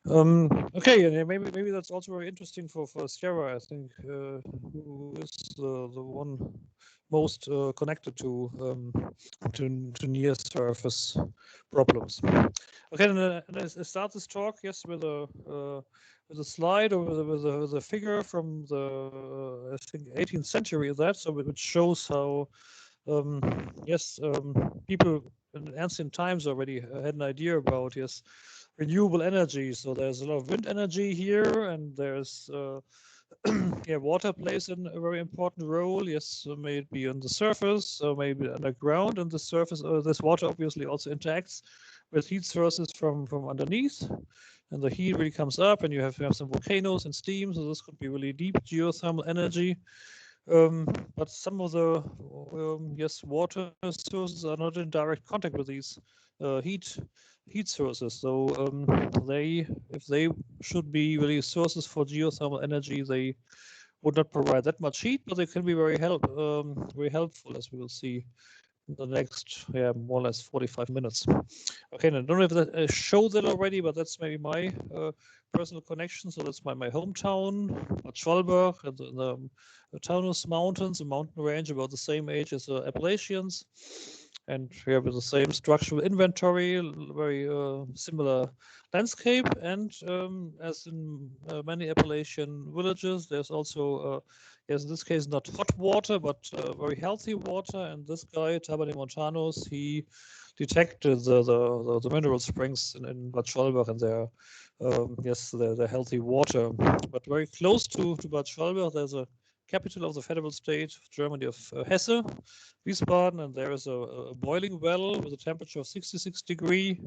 Okay, and maybe that's also very interesting for Sierra. I think who is the one most connected to near surface problems. Okay, and I start this talk with a slide or with a figure from the I think 18th century. That so which shows how people in ancient times already had an idea about renewable energy. So there's a lot of wind energy here, and there's water plays a very important role. Yes, so may it be on the surface, or maybe underground. On the surface, this water obviously also interacts with heat sources from underneath, and the heat really comes up, and you have some volcanoes and steam. So this could be really deep geothermal energy. But some of the water sources are not in direct contact with these heat sources. So if they should be really sources for geothermal energy, they would not provide that much heat, but they can be very helpful, as we will see in the next more or less 45 minutes. Okay, and I don't know if that I showed that already, but that's maybe my personal connection. So that's my hometown, Bad Schwalbach, and the Taunus Mountains, a mountain range about the same age as the Appalachians, and we have the same structural inventory, very similar landscape, and as in many Appalachian villages, there's also in this case not hot water, but very healthy water. And this guy, Tabani Montanos, he detected the mineral springs in Bad Schwalbach, and they're healthy water. But very close to Bad Schwalbach, there's a capital of the federal state of Germany of Hesse, Wiesbaden, and there is a boiling well with a temperature of 66 degrees,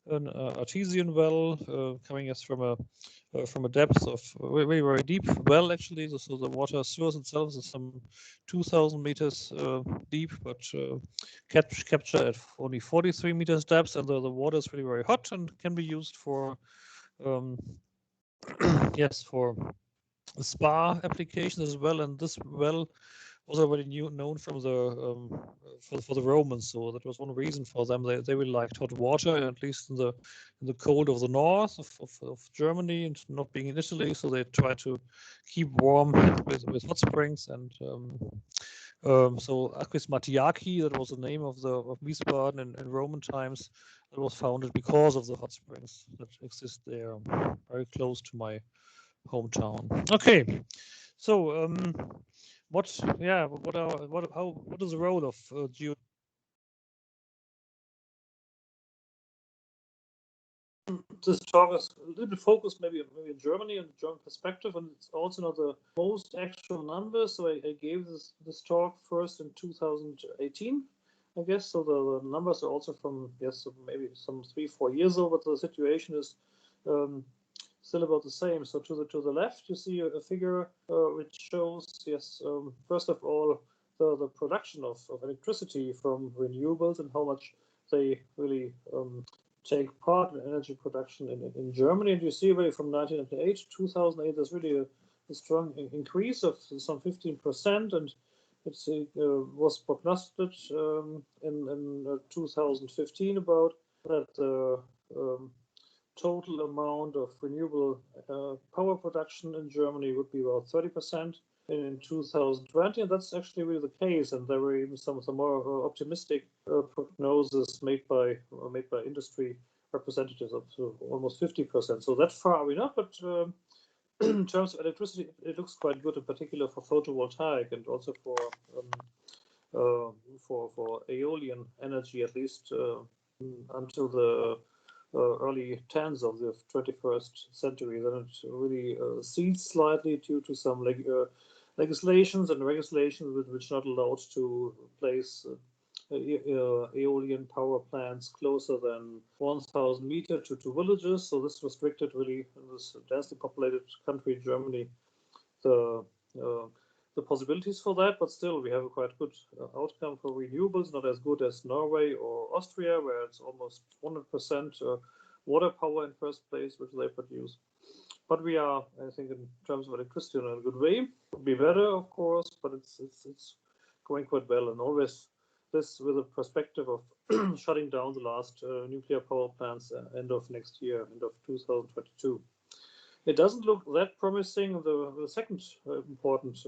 an artesian well coming us from a depth of very, very deep well, actually. So the water source itself is some 2,000 meters deep, but captured at only 43 meters depth, and the water is really very hot and can be used for for spa applications as well. And this well was already known from the for the Romans, so that was one reason for them. They really liked hot water, at least in the cold of the north of Germany, and not being in Italy, so they tried to keep warm with hot springs. And so Aquis Mattiaci, that was the name of Wiesbaden in Roman times. It was founded because of the hot springs that exist there, very close to my hometown. Okay, so what is the role of geo? This talk is a little bit focused maybe in Germany and the German perspective, and it's also not the most actual numbers. So I gave this talk first in 2018, I guess. So the numbers are also from maybe some 3-4 years ago, but the situation is still about the same. So to the left, you see a figure which shows first of all the production of electricity from renewables and how much they really take part in energy production in Germany. And you see really from 1998 to 2008, there's really a strong increase of some 15%, and it was prognosticated in 2015 about that the total amount of renewable power production in Germany would be about 30% in 2020, and that's actually really the case. And there were even some more optimistic prognosis made by industry representatives up to almost 50%. So that far we're not, but in terms of electricity, it looks quite good, in particular for photovoltaic and also for aeolian energy, at least until the early 10s of the 21st century. Then it really ceased slightly due to some legislations which not allowed to place aeolian power plants closer than 1,000 meters to villages. So this restricted really in this densely populated country, Germany, the possibilities for that. But still, we have a quite good outcome for renewables, not as good as Norway or Austria, where it's almost 100% water power in first place, which they produce. But we are, I think, in terms of electricity, in a good way. Could be better, of course, but it's going quite well. And always this with a perspective of shutting down the last nuclear power plants end of next year, end of 2022. It doesn't look that promising. The second important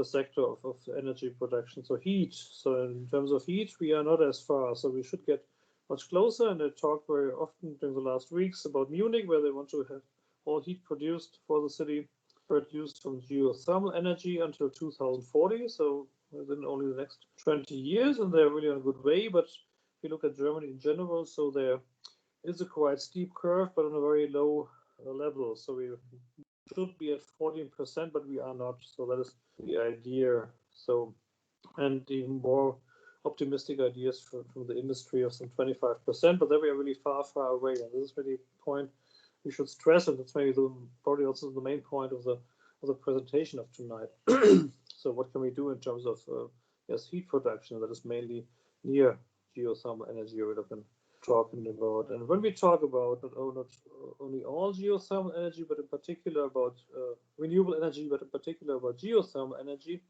sector of energy production, so heat. So in terms of heat, we are not as far. So we should get much closer. And I talked very often during the last weeks about Munich, where they want to have all heat produced for the city produced from geothermal energy until 2040. So within only the next 20 years, and they're really on a good way. But if you look at Germany in general, so there is a quite steep curve, but on a very low level. So we should be at 14%, but we are not. So that is the idea. So, and even more optimistic ideas from the industry of some 25%, but then we are really far away. And this is really the point we should stress, and that's maybe probably also the main point of the presentation of tonight. So what can we do in terms of yes, heat production that is mainly near geothermal energy we've been talking about? And when we talk about not only all geothermal energy, but in particular about renewable energy, but in particular about geothermal energy,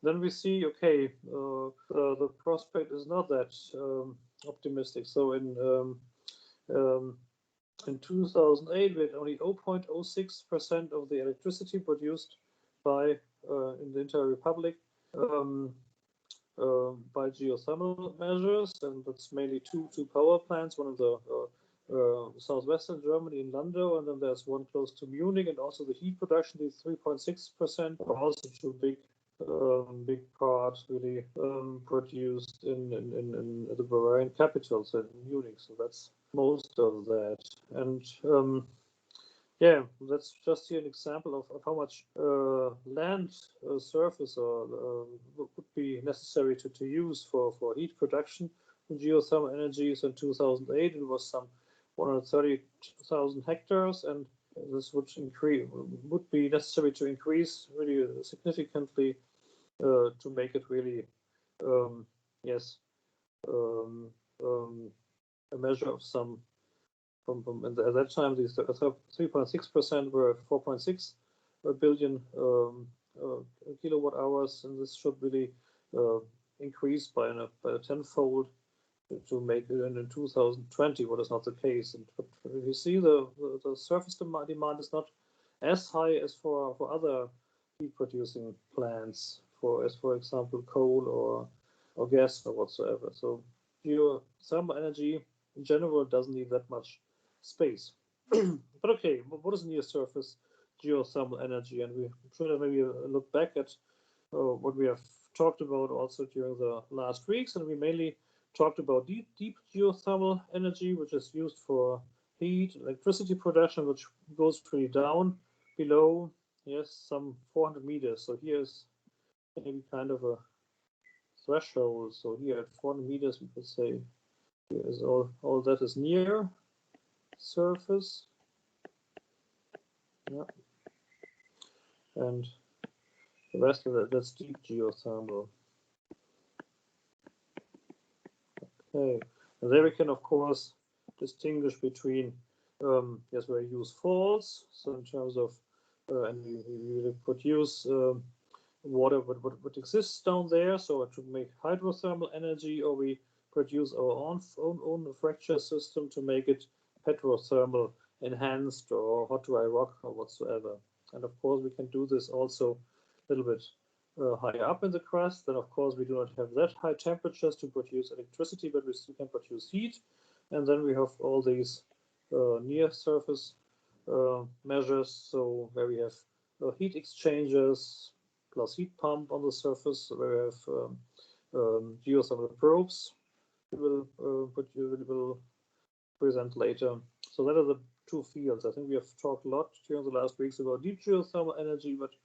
then we see, okay, the prospect is not that optimistic. So in 2008, we had only 0.06% of the electricity produced by in the entire republic by geothermal measures, and that's mainly two power plants, one in the southwestern Germany in Landau, and then there's one close to Munich, and also the heat production is 3.6%, also two big part really produced in the Bavarian capital, so in Munich. So that's most of that, and yeah, that's just here an example of how much land surface would be necessary to use for heat production in geothermal energy. So in 2008, it was some 130,000 hectares, and this would be necessary to increase really significantly to make it really, yes, a measure of some. And at that time, these 3.6% were 4.6 billion kilowatt hours, and this should really increase by a tenfold to make it in 2020, what is not the case. And but you see, the surface demand is not as high as for other heat producing plants, for example coal or gas or whatsoever. So geothermal energy in general doesn't need that much space. But okay, what is near surface geothermal energy? And we should maybe look back at what we have talked about also during the last weeks, and we mainly talked about deep geothermal energy, which is used for heat, electricity production, which goes pretty down below, yes, some 400 meters. So here's maybe kind of a threshold. So here at 400 meters, we could say here is all that is near surface. Yeah. And the rest of it, that's deep geothermal. Okay, and there we can of course distinguish between yes, where we use faults, so in terms of and we produce water what exists down there, so to make hydrothermal energy, or we produce our own fracture system to make it petrothermal enhanced or hot dry rock or whatsoever. And of course we can do this also a little bit higher up in the crust. Then of course we do not have that high temperatures to produce electricity, but we still can produce heat. And then we have all these near surface measures, so where we have heat exchangers plus heat pump on the surface, where we have geothermal probes we will present later. So that are the two fields. I think we have talked a lot during the last weeks about deep geothermal energy, but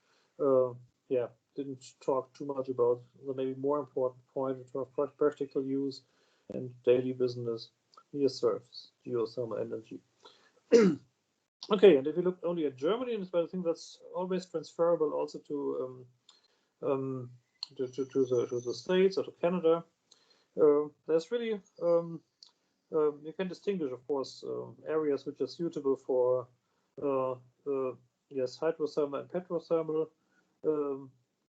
yeah, didn't talk too much about the maybe more important point of practical use and daily business, near surface geothermal energy. Okay, and if you look only at Germany, and I think that's always transferable also to the States or to Canada. There's really you can distinguish, of course, areas which are suitable for yes, hydrothermal and petrothermal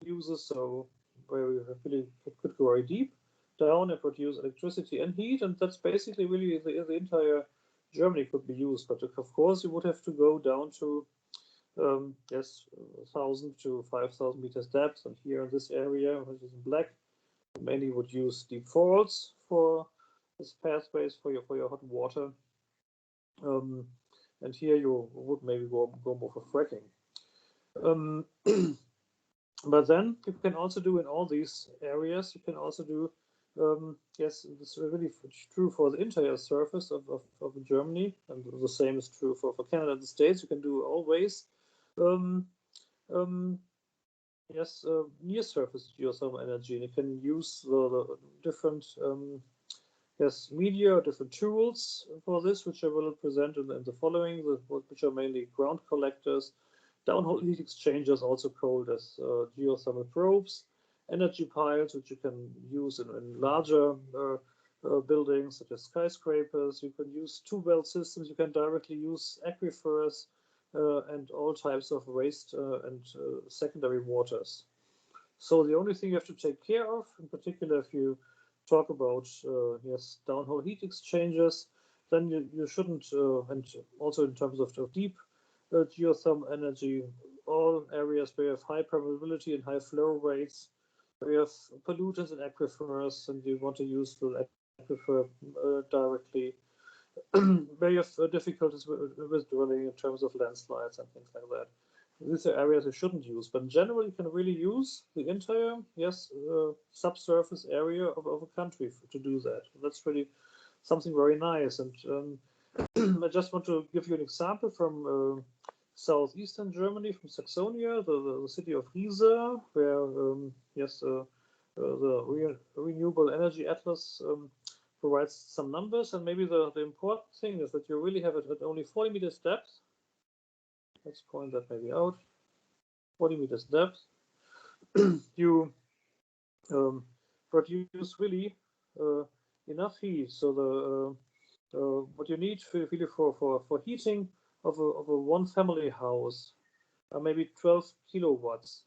uses. So where we really could go very deep down and produce electricity and heat, and that's basically really the entire Germany could be used. But of course, you would have to go down to yes, 1,000 to 5,000 meters depth, and here in this area, which is in black, many would use deep faults for as pathways for your hot water. And here you would maybe go more for fracking. But then you can also do in all these areas, you can also do, yes, this is really true for the entire surface of Germany, and the same is true for Canada and the States. You can do always, yes, near surface geothermal energy, and you can use the different yes, media, different tools for this, which I will present in the following, which are mainly ground collectors, downhole heat exchangers, also called as geothermal probes, energy piles, which you can use in larger buildings such as skyscrapers. You can use tube well systems. You can directly use aquifers and all types of waste and secondary waters. So the only thing you have to take care of, in particular, if you talk about yes, downhole heat exchangers, then you shouldn't, and also in terms of deep geothermal energy, all areas where you have high permeability and high flow rates, where you have pollutants and aquifers, and you want to use the aquifer directly, where you have difficulties with drilling in terms of landslides and things like that. These are areas you shouldn't use, but in general, you can really use the entire, yes, subsurface area of a country to do that. That's really something very nice. And I just want to give you an example from southeastern Germany, from Saxonia, the city of Riesa, where, yes, the Renewable Energy Atlas provides some numbers. And maybe the important thing is that you really have it at only 40 meters depth. Let's point that maybe out. 40 meters depth. You produce really enough heat. So the what you need really for heating of a one family house are maybe 12 kilowatts,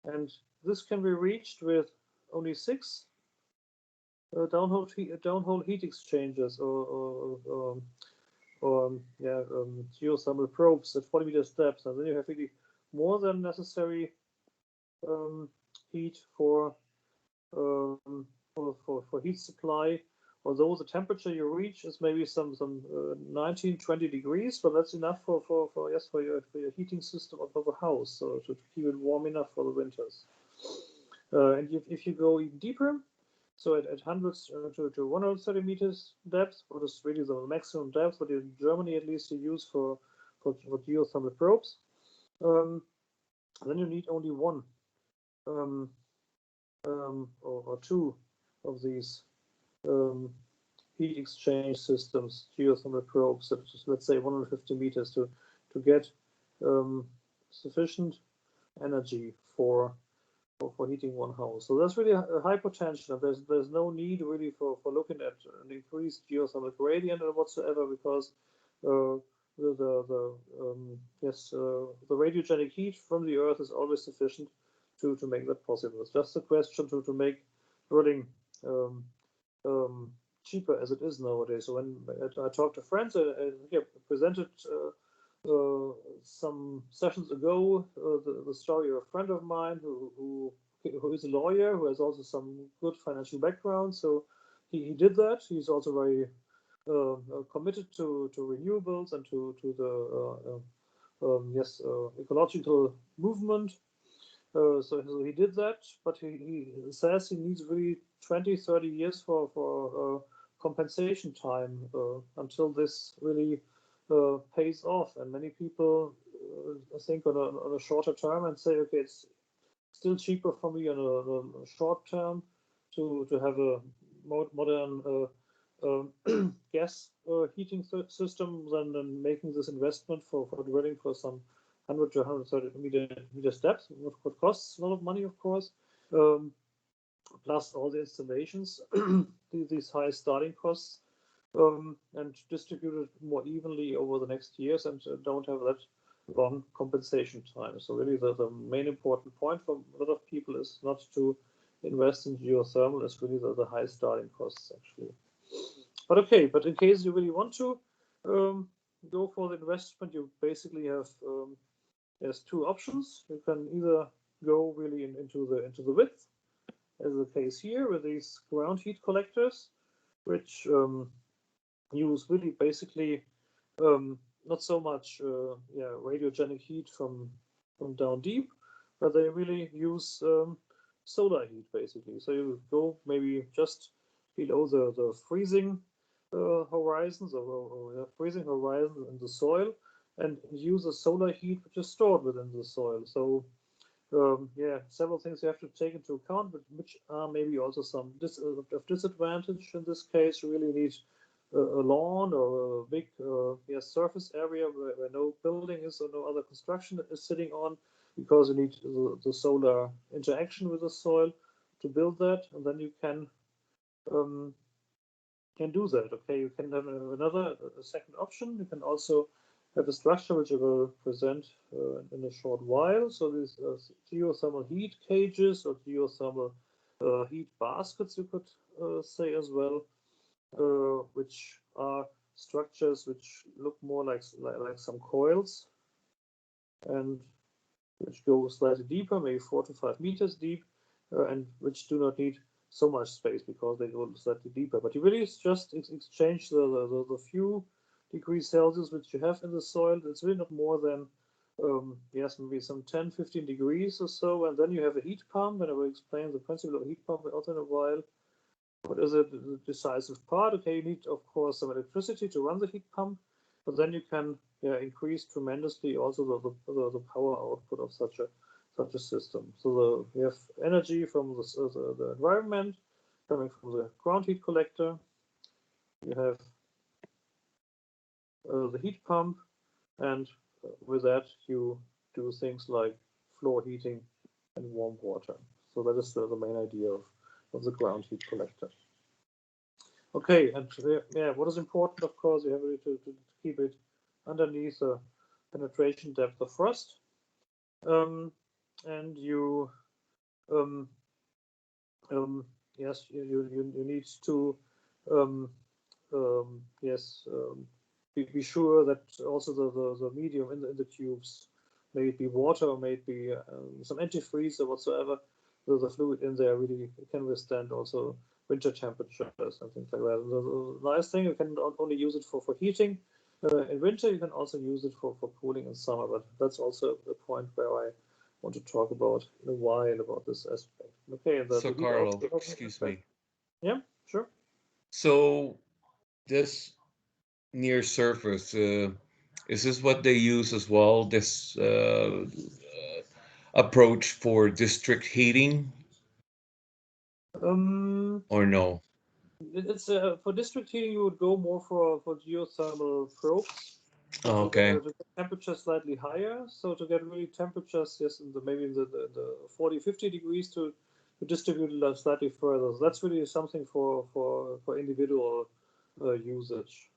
and this can be reached with only 6 downhole heat exchangers or yeah, geothermal probes at 40 meters depth, and then you have really more than necessary heat for heat supply. Although the temperature you reach is maybe some 19-20 degrees, but that's enough for yes, for your heating system of a house, so to keep it warm enough for the winters. And if you go even deeper, so at 100 to 130 meters depth, what is really the maximum depth, what in Germany at least you use for geothermal probes, then you need only one or two of these heat exchange systems, geothermal probes, at let's say 150 meters to get sufficient energy for heating one house. So that's really a high potential. There's no need really for looking at an increased geothermal gradient or whatsoever, because yes, the radiogenic heat from the Earth is always sufficient to make that possible. It's just a question to make drilling cheaper as it is nowadays. So when I talk to friends, I presented some sessions ago the story of a friend of mine who is a lawyer, who has also some good financial background. So he did that. He's also very committed to renewables and to the yes, ecological movement. So he did that, but he says he needs really 20-30 years for compensation time until this really pays off. And many people think on a shorter term and say, okay, it's still cheaper for me on a short term to have a modern gas heating system than making this investment for drilling for some 100 to 130 meters depth, what costs a lot of money, of course, plus all the installations, these high starting costs, and distributed more evenly over the next years, and don't have that long compensation time. So really the main important point for a lot of people is not to invest in geothermal as really the high starting costs actually. But okay, but in case you really want to go for the investment, you basically have there's two options. You can either go really into the width, as the case here with these ground heat collectors, which use really basically not so much radiogenic heat from down deep, but they really use solar heat basically. So you go maybe just below the freezing horizons or freezing horizons in the soil, and use the solar heat which is stored within the soil. So several things you have to take into account, but which are maybe also some disadvantage in this case. You really need a lawn or a big surface area where no building is or no other construction is sitting on, because you need the solar interaction with the soil to build that, and then you can do that. Okay, you can have another second option. You can also have a structure which I will present in a short while. So these geothermal heat cages or geothermal heat baskets, you could say as well, which are structures which look more like some coils, and which go slightly deeper, maybe 4 to 5 meters deep, and which do not need so much space because they go slightly deeper. But you really just exchange the few degrees Celsius which you have in the soil. It's really not more than maybe some 10-15 degrees or so, and then you have a heat pump, and I will explain the principle of a heat pump also in a while. What is it? The decisive part? Okay, you need of course some electricity to run the heat pump, but then you can increase tremendously also the power output of such a system. So you have energy from the environment coming from the ground heat collector. You have the heat pump, and with that you do things like floor heating and warm water. So that is the main idea of the ground heat collector. Okay, and what is important, of course, you have to keep it underneath the penetration depth of frost, and you you need to be sure that also the medium in the tubes, may it be water or may it be some antifreeze or whatsoever, the fluid in there really can withstand also winter temperatures and things like that. And the nice thing, you can not only use it for heating in winter, you can also use it for cooling in summer. But that's also a point where I want to talk about in a while about this aspect. Okay. So Carlo, excuse me. Yeah, sure. So this near surface, is this what they use as well? This approach for district heating, or no? It's for district heating, you would go more for geothermal probes. So to Okay. get temperature slightly higher, so to get really temperatures, yes, maybe in the 40-50 degrees to distribute it slightly further. So that's really something for individual usage.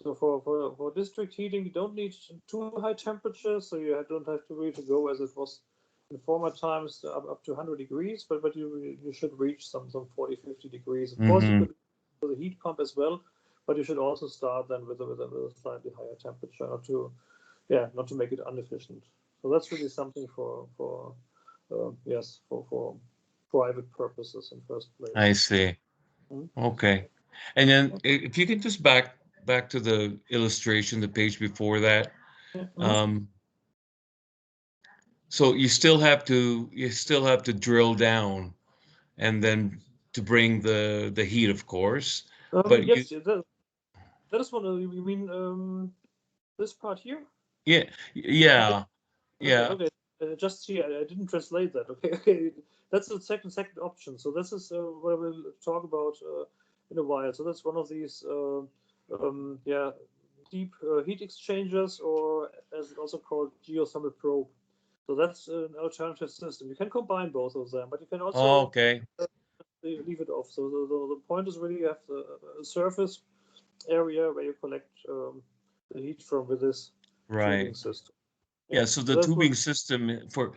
So for district heating, you don't need too high temperatures, so you don't have to really go as it was in former times up to 100 degrees, but you should reach some 40-50 degrees. Of course, you could use the heat pump as well, but you should also start then with a slightly higher temperature, not to make it inefficient. So that's really something for private purposes in first place. I see. Okay. And then if you can just back to the illustration, the page before that. So you still have to drill down and then to bring the heat, of course. But Yes, that is what you mean. This part here. yeah, Okay. yeah, Okay. yeah. Okay. Just see, I didn't translate that. Okay. Okay. That's the second option. So this is what I will talk about in a while. So that's one of these deep heat exchangers, or as also called geothermal probe. So that's an alternative system. You can combine both of them, but you can Oh, also okay. leave it off. So the point is really you have a surface area where you collect the heat from with this tubing Right. system. Yeah, Yeah, so so the that's what. tubing system for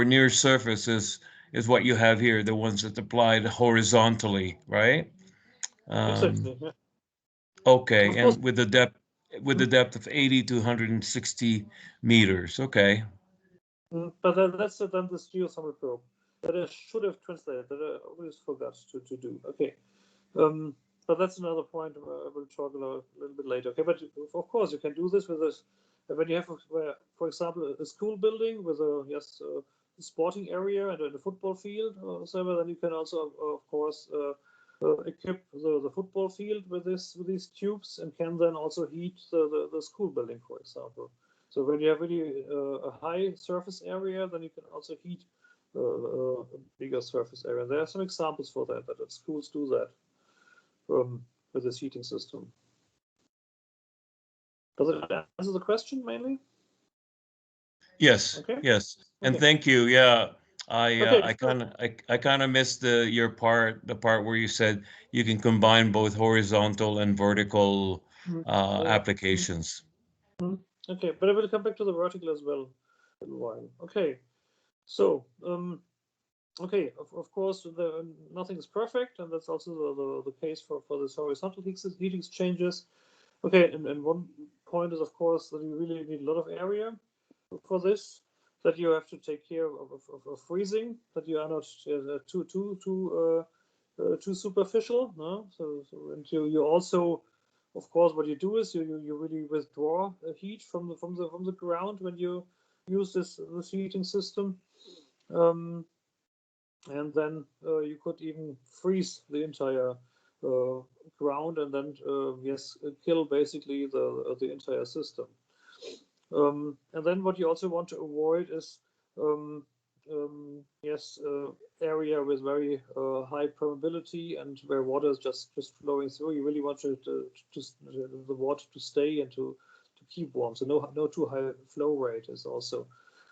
near surface is is what you have here, the ones that applied horizontally, right? Exactly. Yeah. Okay, Of course. and with the depth of 80 to 160 meters. Okay. But that's then this geothermal probe that I should have translated, that I always forgot to do. Okay. But that's another point I will talk a little bit later. Okay, but of course you can do this with this. When you have, for example, a school building with a sporting area and a football field or so, then you can also, of course, equip the football field with these tubes and can then also heat the school building, for example. So when you have really a high surface area, then you can also heat a bigger surface area. There are some examples for that schools do that with this heating system. Does it answer the question mainly? Yes. Okay. Yes. And Okay. thank you. Yeah. Okay. I kind of missed the part where you said you can combine both horizontal and vertical Yeah. applications. Okay, but I will come back to the vertical as well in a while. Okay. So okay, of course, nothing is perfect, and that's also the case for this horizontal heat exchangers. Okay, and one point is, of course, that you really need a lot of area for this, that you have to take care of freezing, that you are not too superficial. No, and you also, of course, what you do is you really withdraw heat from the ground when you use this heating system. And then you could even freeze the entire ground and then kill basically the entire system. And then what you also want to avoid is area with very high permeability and where water is just flowing through. You really want the water to stay and to keep warm. So no too high flow rate is also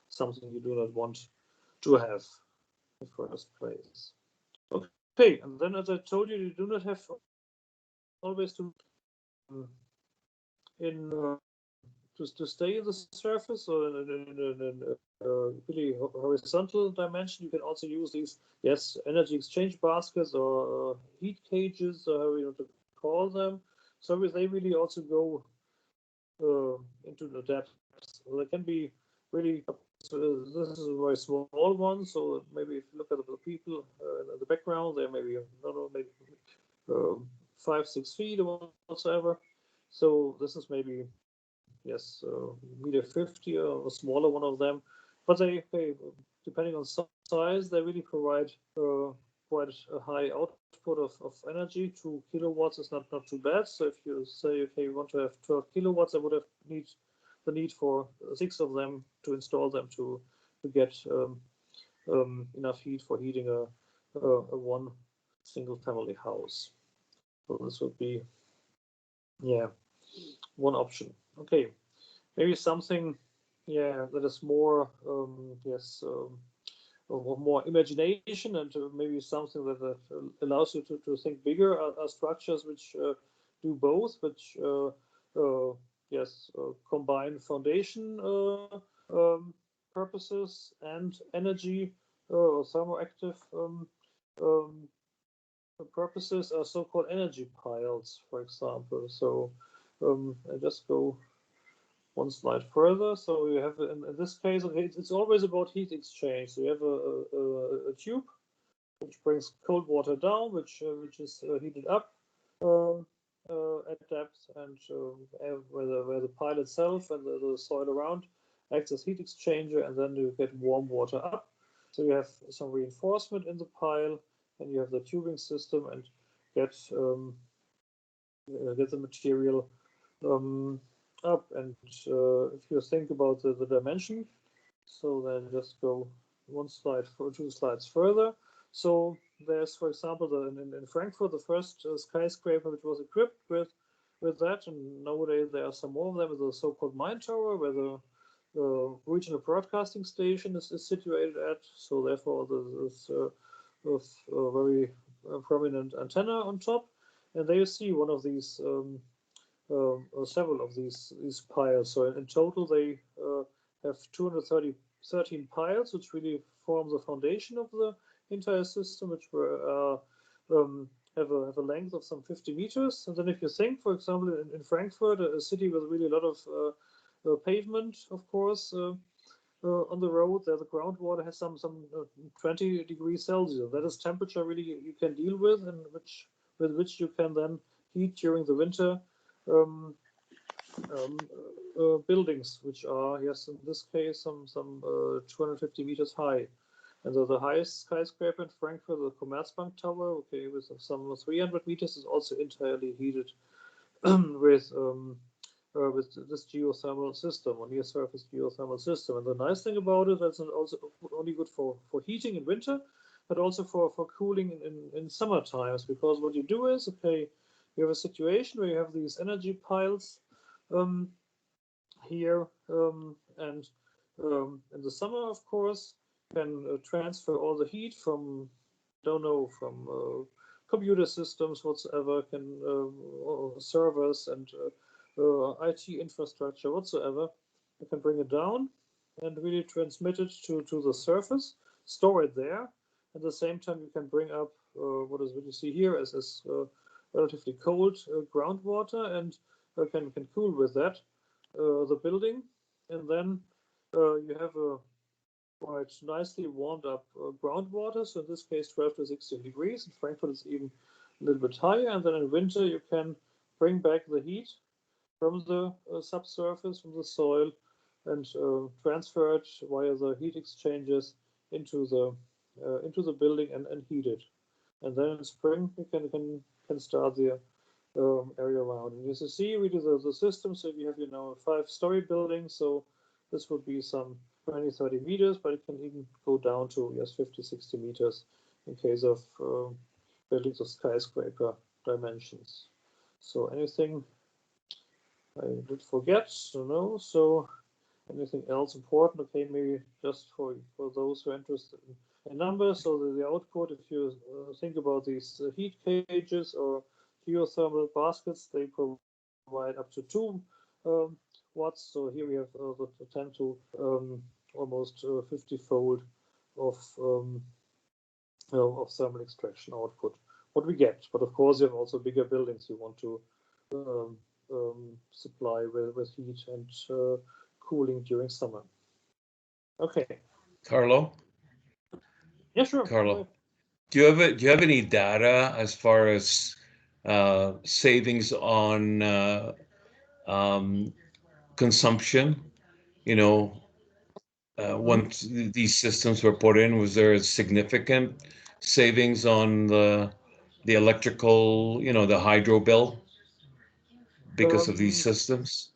something you do not want to have in the first place. Okay, and then as I told you, you do not have always to to stay in the surface or in really horizontal dimension. You can also use these energy exchange baskets or heat cages, or however you want to call them. So they really also go into the depths. So they can be really. So this is a very small one. So maybe if you look at the people in the background, they're maybe maybe 5-6 feet or whatsoever. So this is maybe meter 50 or a smaller one of them. But they depending on size, they really provide quite a high output of energy. 2 kilowatts is not too bad. So if you say, okay, you want to have 12 kilowatts, I would have the need for 6 of them to install them to get enough heat for heating a one single family house. So this would be one option. Okay, maybe something that is more of more imagination and maybe something that allows you to think bigger are structures which do both, which combine foundation purposes and energy or thermoactive purposes are so-called energy piles, for example. So I just go one slide further. So you have, in this case, okay, it's always about heat exchange. So you have a tube which brings cold water down, which is heated up at depth, and where the pile itself and the soil around acts as heat exchanger, and then you get warm water up. So you have some reinforcement in the pile, and you have the tubing system, and get the material up. And if you think about the dimension, so then just go one slide for 2 slides further. So there's, for example, in Frankfurt, the first skyscraper which was equipped with that, and nowadays there are some more of them, with the so-called Mine Tower, where the regional broadcasting station is situated at. So therefore, there's a very prominent antenna on top, and there you see one of these. Several of these piles. So in total, they have 13 piles, which really form the foundation of the entire system, which were have a length of some 50 meters. And then if you think, for example, in Frankfurt, a city with really a lot of pavement, of course, on the road, there the groundwater has some 20 degrees Celsius. That is temperature really you can deal with, and with which you can then heat during the winter buildings, which are, yes, in this case, some 250 meters high. And the highest skyscraper in Frankfurt, the Commerzbank Tower, okay, with some 300 meters, is also entirely heated with this geothermal system, or near surface geothermal system. And the nice thing about it, that's also only good for heating in winter, but also for cooling in summer times, because what you do is, okay, you have a situation where you have these energy piles here, and in the summer, of course, you can transfer all the heat from, from computer systems whatsoever, servers and IT infrastructure whatsoever. You can bring it down and really transmit it to the surface, store it there. At the same time, you can bring up what you see here as relatively cold groundwater, and can cool with that the building. And then you have a quite nicely warmed up groundwater. So in this case, 12 to 16 degrees. In Frankfurt, it's even a little bit higher. And then in winter, you can bring back the heat from the subsurface, from the soil, and transfer it via the heat exchangers into the building and heat it. And then in spring, you can start the area around. And as you see, we do the system. So you have a 5-story building. So this would be some 20-30 meters, but it can even go down to 50-60 meters in case of buildings of skyscraper dimensions. So anything I did forget? No. So anything else important? Okay, maybe just for those who are interested in numbers. So the output, if you think about these heat cages or geothermal baskets, they provide up to 2 watts. So here we have the 10 to almost 50-fold of thermal extraction output. What we get, but of course you have also bigger buildings you want to supply with heat and cooling during summer. Okay. Carlo? Yeah, sure. Carlo, do you have any data as far as savings on consumption? Once these systems were put in, was there a significant savings on the electrical, the hydro bill because of these systems?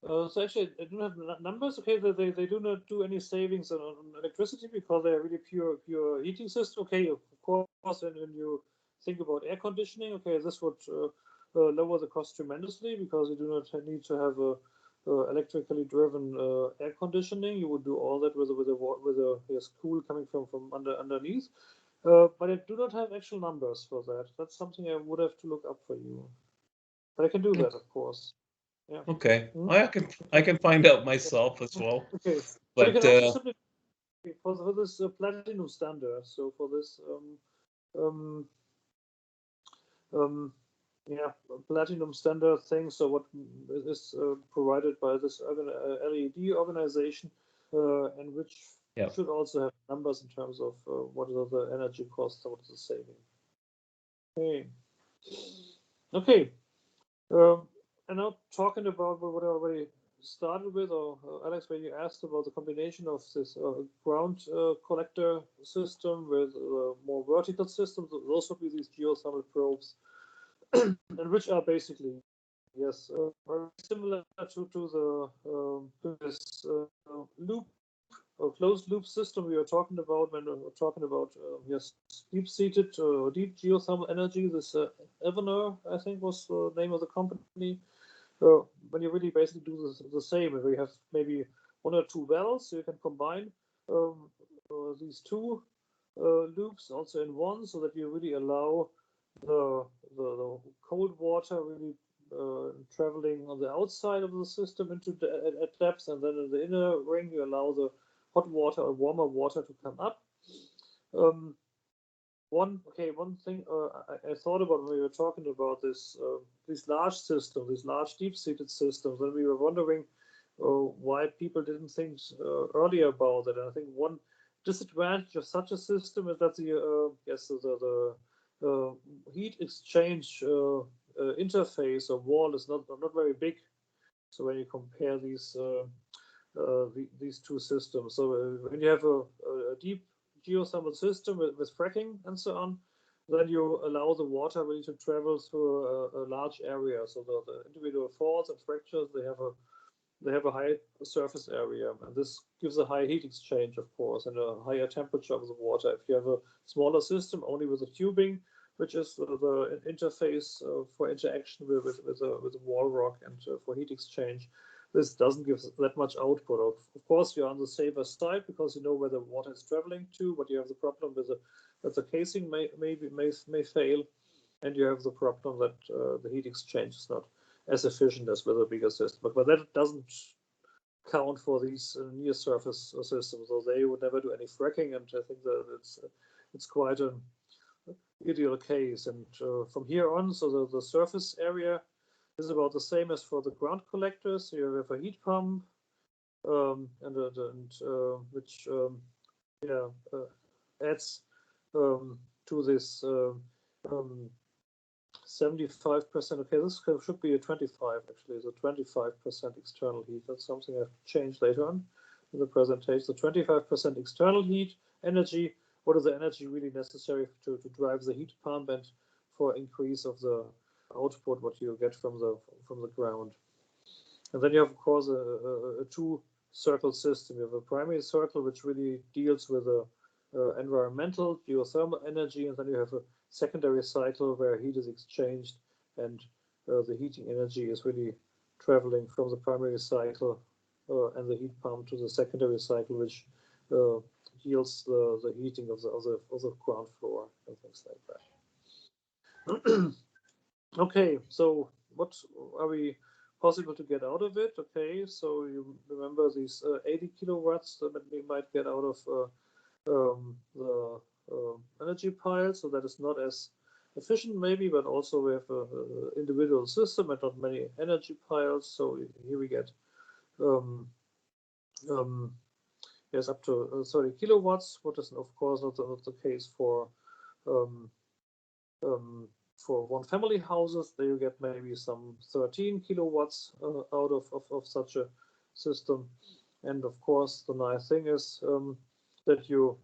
So actually, I don't have numbers. Okay, they do not do any savings on electricity because they're really pure heating system. Okay, of course, when you think about air conditioning, okay, this would lower the cost tremendously because you do not need to have a electrically driven air conditioning. You would do all that with a cool coming from underneath. But I do not have actual numbers for that. That's something I would have to look up for you. But I can do that, of course. Yeah. Okay, I can find out myself as well. Okay, but you can also simply for this platinum standard. So for this platinum standard thing. So what is provided by this LED organization, and which should also have numbers in terms of what are the energy costs and what is the saving. Okay. And now talking about what I already started with, or Alex, when you asked about the combination of this ground collector system with more vertical systems, those would be these geothermal probes, and which are basically, yes, very similar to this loop or closed loop system we were talking about when we were talking about yes, deep-seated or deep geothermal energy. This Evener, I think, was the name of the company. When you really basically do the same, where you have maybe 1 or 2 wells, so you can combine these 2 loops also in one, so that you really allow the cold water really traveling on the outside of the system at depth, and then in the inner ring you allow the hot water or warmer water to come up. Um, one thing I thought about when we were talking about this these large systems, these large deep-seated systems, and we were wondering why people didn't think earlier about it. And I think one disadvantage of such a system is that the heat exchange interface or wall is not very big. So when you compare these two systems, so when you have a deep geothermal system with fracking and so on, then you allow the water really to travel through a large area. So the individual faults and fractures, they have a high surface area, and this gives a high heat exchange, of course, and a higher temperature of the water. If you have a smaller system only with a tubing, which is the interface for interaction with the wall rock and for heat exchange, this doesn't give that much output. Of course, you're on the safer side because you know where the water is traveling to, but you have the problem with the casing may fail, and you have the problem that the heat exchange is not as efficient as with a bigger system. But that doesn't count for these near surface systems, so they would never do any fracking, and I think that it's quite an ideal case. And from here on, so the surface area is about the same as for the ground collectors. So you have a heat pump, which adds to this 75%. Okay, this should be a 25 actually. So 25% external heat. That's something I have to change later on in the presentation. So 25% external heat energy. What is the energy really necessary to drive the heat pump and for increase of the output what you get from the ground? And then you have, of course, a two-circle system. You have a primary circle which really deals with the environmental geothermal energy, and then you have a secondary cycle where heat is exchanged and the heating energy is really traveling from the primary cycle and the heat pump to the secondary cycle, which yields the heating of the ground floor and things like that. Okay, so what are we possible to get out of it? Okay, so you remember these 80 kilowatts that we might get out of the energy pile, so that is not as efficient maybe, but also we have an individual system and not many energy piles. So here we get yes, up to 30 kilowatts, what is of course not the case for one family houses. There you get maybe some 13 kilowatts out of such a system. And of course, the nice thing is that you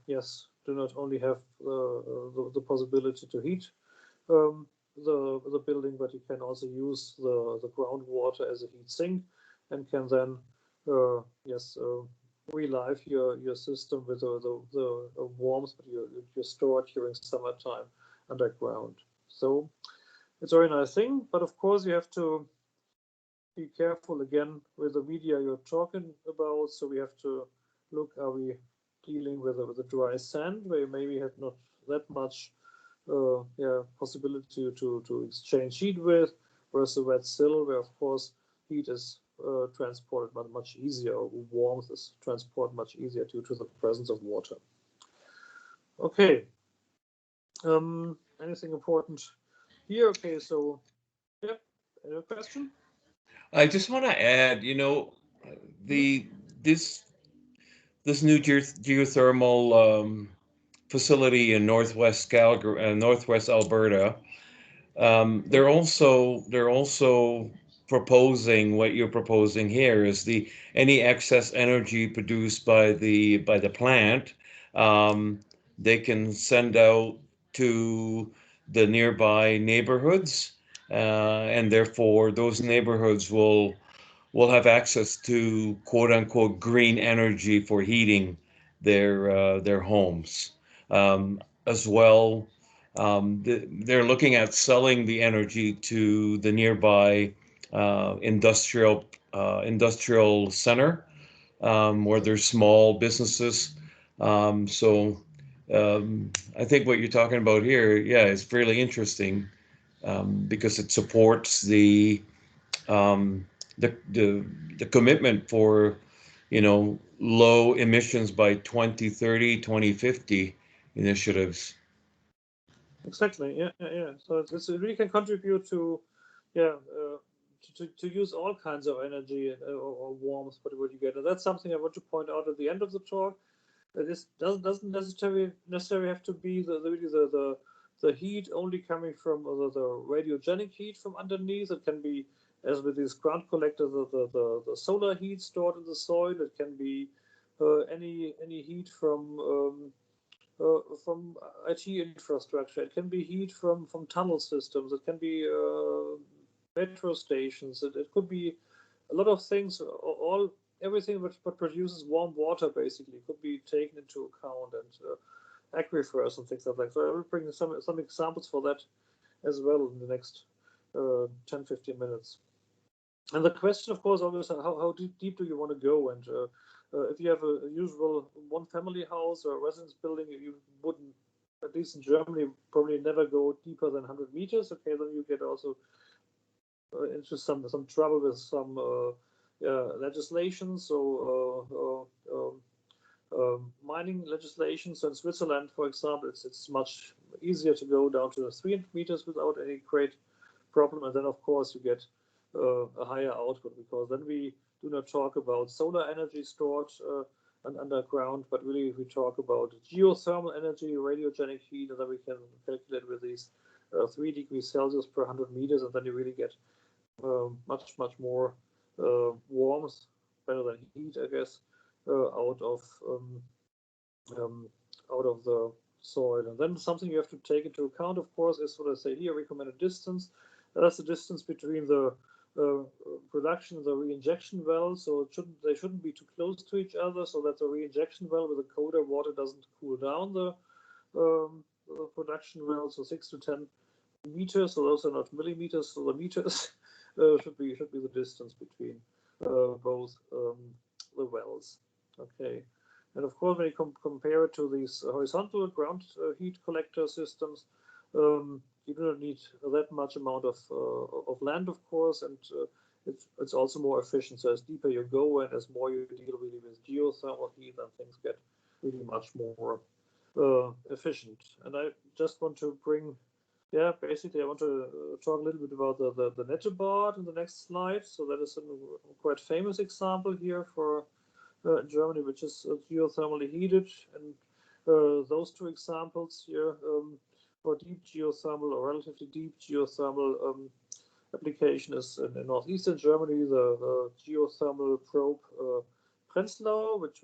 yes, do not only have the possibility to heat the building, but you can also use the groundwater as a heat sink and can then yes relive your system with the warmth that you store during summertime underground. So it's a very nice thing, but of course you have to be careful again with the media you're talking about. So we have to look, are we dealing with a dry sand where you maybe have not that much possibility to exchange heat with, versus a wet sill where of course heat is transported much easier, or warmth is transported much easier due to the presence of water. Okay. Anything important here? Okay, so yeah, any question? I just want to add, this new geothermal facility in northwest Calgary, northwest Alberta. They're also proposing what you're proposing here is any excess energy produced by the plant, they can send out to the nearby neighborhoods, and therefore those neighborhoods will have access to quote unquote green energy for heating their homes, as well. They're looking at selling the energy to the nearby industrial center, where there's small businesses. I think what you're talking about here, yeah, is fairly interesting, because it supports the commitment for low emissions by 2030, 2050 initiatives. Exactly. Yeah. So this really can contribute to, yeah, to use all kinds of energy or warmth, whatever you get. And that's something I want to point out at the end of the talk. This doesn't necessarily have to be the heat only coming from the radiogenic heat from underneath. It can be, as with these ground collectors, the solar heat stored in the soil. It can be any heat from IT infrastructure. It can be heat from tunnel systems. It can be metro stations. It could be a lot of things. Everything what produces warm water basically could be taken into account, and aquifers and things like that. So I will bring some examples for that as well in the next 10-15 minutes. And the question, of course, always how deep do you want to go? And if you have a usual one-family house or a residence building, you wouldn't, at least in Germany, probably never go deeper than 100 meters. Okay, then you get also into some trouble with some legislation. So mining legislation. So in Switzerland, for example, it's much easier to go down to 300 meters without any great problem. And then, of course, you get a higher output, because then we do not talk about solar energy stored underground, but really we talk about geothermal energy, radiogenic heat, and then we can calculate with these 3 degrees Celsius per 100 meters, and then you really get much more warmth, better than heat, I guess, out of the soil. And then something you have to take into account, of course, is what I say here: recommended distance. That's the distance between the production and the reinjection well. So they shouldn't be too close to each other, so that the reinjection well with the colder water doesn't cool down the production well. So 6 to 10 meters. So those are not millimeters. So the meters should be the distance between both the wells. Okay. And of course, when you compare it to these horizontal ground heat collector systems, you do not need that much amount of land, of course, and it's also more efficient. So as deeper you go and as more you deal really with geothermal heat, then things get really much more efficient. And I just want to bring, basically I want to talk a little bit about the Nettebad in the next slide. So that is a quite famous example here for Germany, which is geothermally heated. And those two examples here for deep geothermal or relatively deep geothermal application is in northeastern Germany, the geothermal probe Prenzlau, which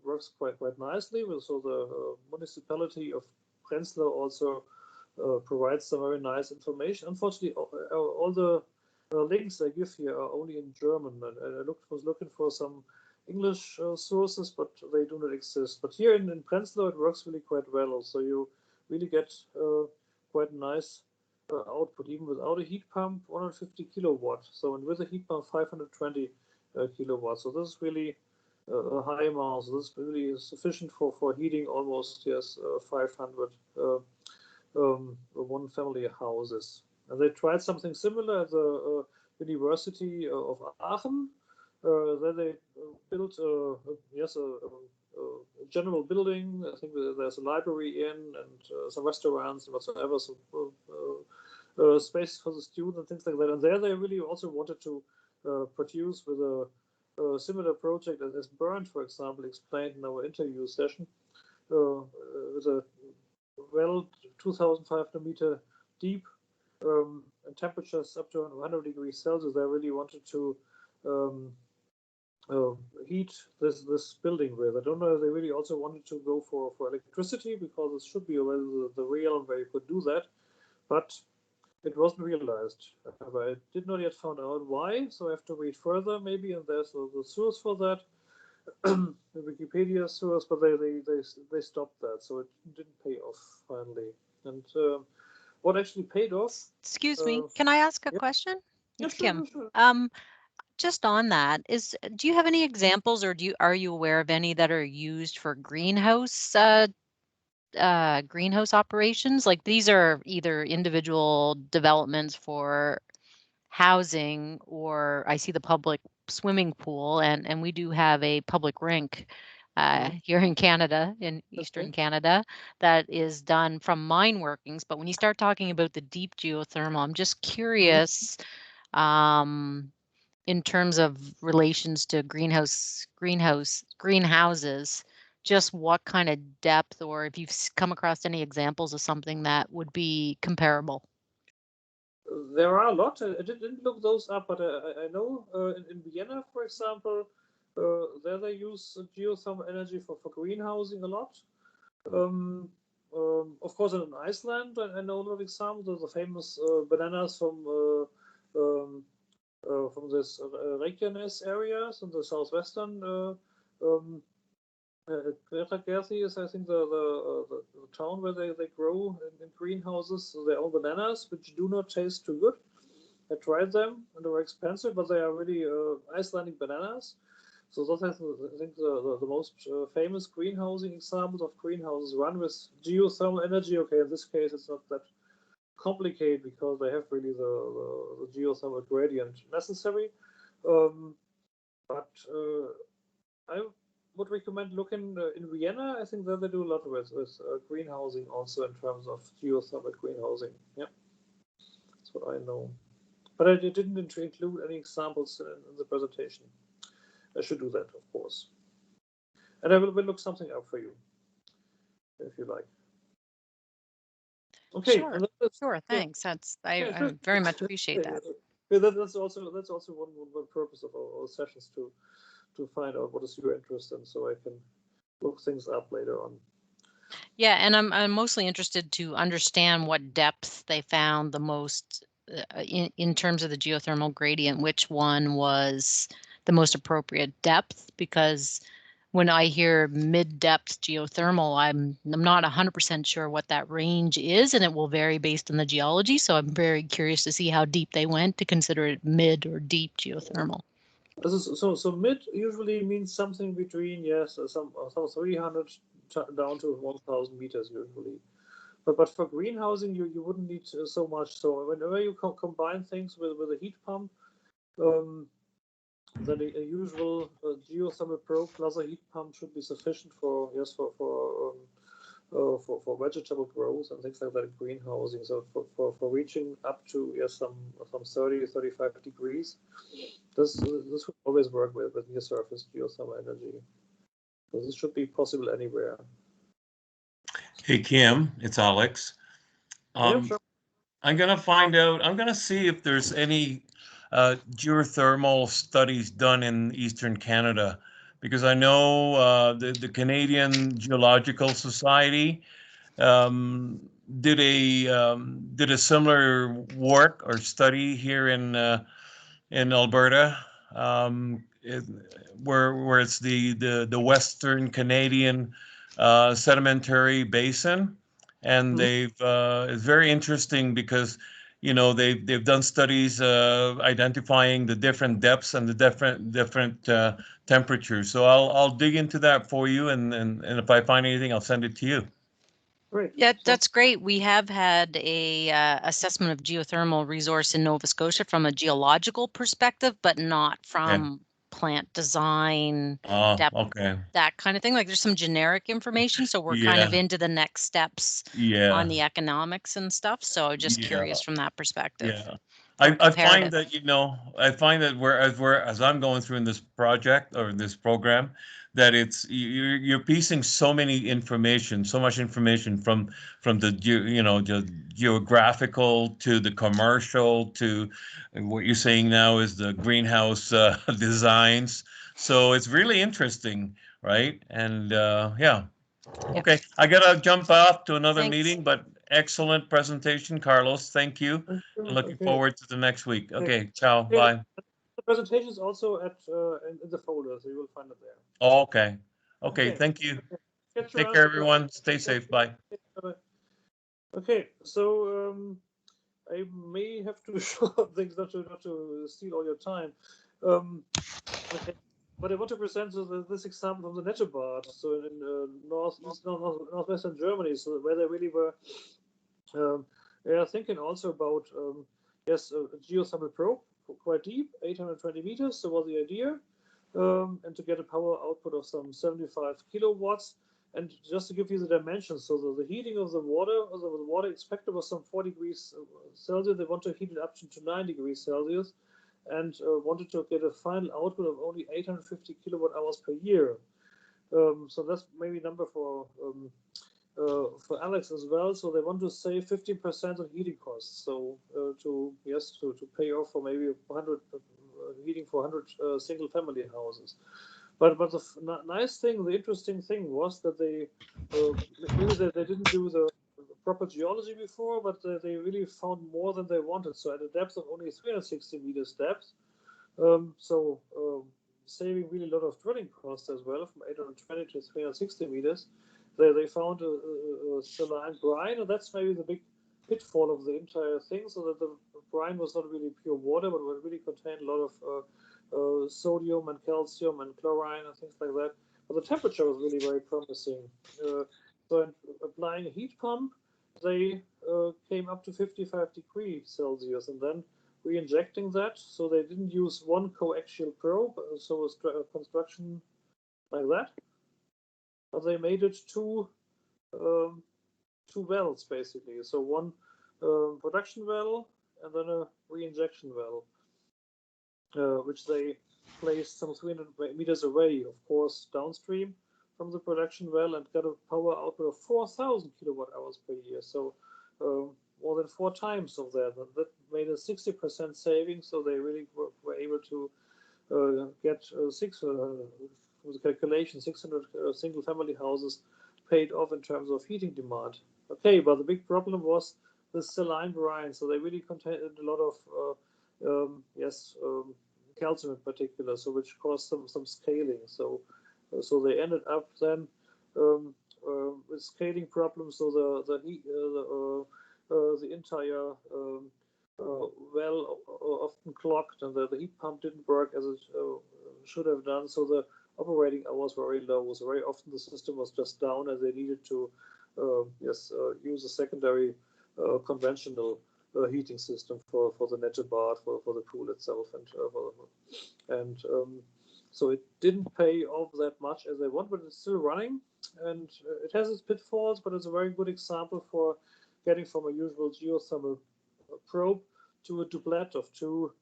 works quite nicely. So the municipality of Prenzlau also provides some very nice information. Unfortunately, all the links I give here are only in German, and I was looking for some English sources, but they do not exist. But here in Prenzlau, it works really quite well. So you really get quite nice output, even without a heat pump, 150 kilowatt. So, and with a heat pump, 520 kilowatts. So this is really a high amount. So this really is sufficient for heating almost 500 one family houses. And they tried something similar at the University of Aachen. Then they built a general building. I think there's a library in, and some restaurants and whatsoever. So space for the students and things like that. And there they really also wanted to produce with a similar project as Bernd, for example, explained in our interview session, with a well 2,500 meter deep and temperatures up to 100 degrees Celsius. They really wanted to heat this building with. I don't know if they really also wanted to go for electricity, because it should be the realm where you could do that, but it wasn't realized. I did not yet find out why, so I have to read further maybe, and there's the source for that, the Wikipedia source, but they stopped that, so it didn't pay off finally. And what actually paid off? Excuse me, can I ask a question? It's Kim. Sure. Just on that, do you have any examples, or are you aware of any that are used for greenhouse operations? Like these are either individual developments for housing, or I see the public swimming pool, and we do have a public rink here in Canada, in Eastern Canada, that is done from mine workings. But when you start talking about the deep geothermal, I'm just curious in terms of relations to greenhouses, just what kind of depth, or if you've come across any examples of something that would be comparable. There are a lot. I didn't look those up, but I know in Vienna, for example, there they use geothermal energy for greenhousing a lot. Of course, in Iceland, I know a lot of examples. The famous bananas from this Reykjanes areas in the southwestern. Reykjanes is, I think, the town where they grow in greenhouses their own bananas, which do not taste too good. I tried them and they were expensive, but they are really Icelandic bananas. So those are, I think, the most famous greenhousing examples of greenhouses run with geothermal energy. Okay, in this case, it's not that complicated because they have really the geothermal gradient necessary. But I would recommend looking in Vienna. I think that they do a lot with greenhousing also in terms of geothermal greenhousing. Yeah, that's what I know. But I didn't include any examples in the presentation. I should do that, of course. And I will look something up for you, if you like. Okay. Sure. Thanks. I very much appreciate that. That's also one purpose of our sessions to find out what is your interest in, so I can look things up later on. Yeah, and I'm mostly interested to understand what depth they found the most in terms of the geothermal gradient, which one was the most appropriate depth, because when I hear mid-depth geothermal, I'm not 100% sure what that range is, and it will vary based on the geology. So I'm very curious to see how deep they went to consider it mid or deep geothermal. So mid usually means something between some 300 down to 1,000 meters usually. But for greenhousing, you wouldn't need so much. So whenever you combine things with a heat pump, then a usual geothermal probe plus a heat pump should be sufficient for vegetable growth and things like that in greenhousing. So for reaching up to some 30-35 degrees, this would always work with near surface geothermal energy. So this should be possible anywhere. Hey Kim, it's Alex. Yeah, sure. I'm gonna see if there's any geothermal studies done in Eastern Canada, because I know the Canadian Geological Society did a similar work or study here in Alberta, where it's the Western Canadian sedimentary basin, and it's very interesting because they've done studies identifying the different depths and the different temperatures. So I'll dig into that for you, and if I find anything, I'll send it to you. Great. Yeah, that's great. We have had a assessment of geothermal resource in Nova Scotia from a geological perspective, but not from plant design, depth, that kind of thing. Like there's some generic information, so we're kind of into the next steps on the economics and stuff. So just curious from that perspective. Yeah. I find that as I'm going through in this project or this program, that you're piecing so much information from the geographical to the commercial to what you're saying now is the greenhouse designs. So it's really interesting, right? And okay, I gotta jump off to another meeting, but excellent presentation, Carlos. Thank you. Looking forward to the next week. Okay, ciao, bye. The presentation is also in the folder, so you will find it there. Oh, okay, thank you. Take care, everyone. Stay safe. Bye. Okay, so I may have to show things not to steal all your time. Okay. But I want to present this example from the Nettebad, so in northwestern Germany, so where they really were thinking also about yes, a geothermal probe, quite deep, 820 meters. So was the idea, and to get a power output of some 75 kilowatts. And just to give you the dimensions, so the heating of the water expected was some 4 degrees Celsius. They want to heat it up to 9 degrees Celsius, and wanted to get a final output of only 850 kilowatt hours per year. So that's maybe a number for Alex as well. So they want to save 15% on heating costs. So to pay off for maybe 100 heating for 100 single family houses. But the nice thing, the interesting thing was that they maybe they didn't do the proper geology before, but they really found more than they wanted. So at a depth of only 360 meters depth, saving really a lot of drilling costs as well, from 820 to 360 meters. They found a saline brine, and that's maybe the big pitfall of the entire thing. So that the brine was not really pure water, but it really contained a lot of sodium and calcium and chlorine and things like that. But the temperature was really very promising. So applying a heat pump, they came up to 55 degrees Celsius, and then re-injecting that. So they didn't use one coaxial probe, so a construction like that, but they made it two wells basically. So one production well and then a re-injection well, which they placed some 300 meters away, of course, downstream from the production well, and got a power output of 4,000 kilowatt hours per year. So more than 4 times of that. And that made a 60% saving. So they really were able to get with the calculation, 600 single family houses paid off in terms of heating demand. Okay, but the big problem was the saline brine. So they really contained a lot of calcium in particular, so which caused some scaling. So they ended up then with scaling problems. So the entire well often clogged, and the heat pump didn't work as it should have done. So the operating hours were very low. So very often the system was just down, and they needed to use a secondary conventional heating system for the netted bath, for the pool itself, and so it didn't pay off that much as they want, but it's still running, and it has its pitfalls, but it's a very good example for getting from a usual geothermal probe to a doublet of two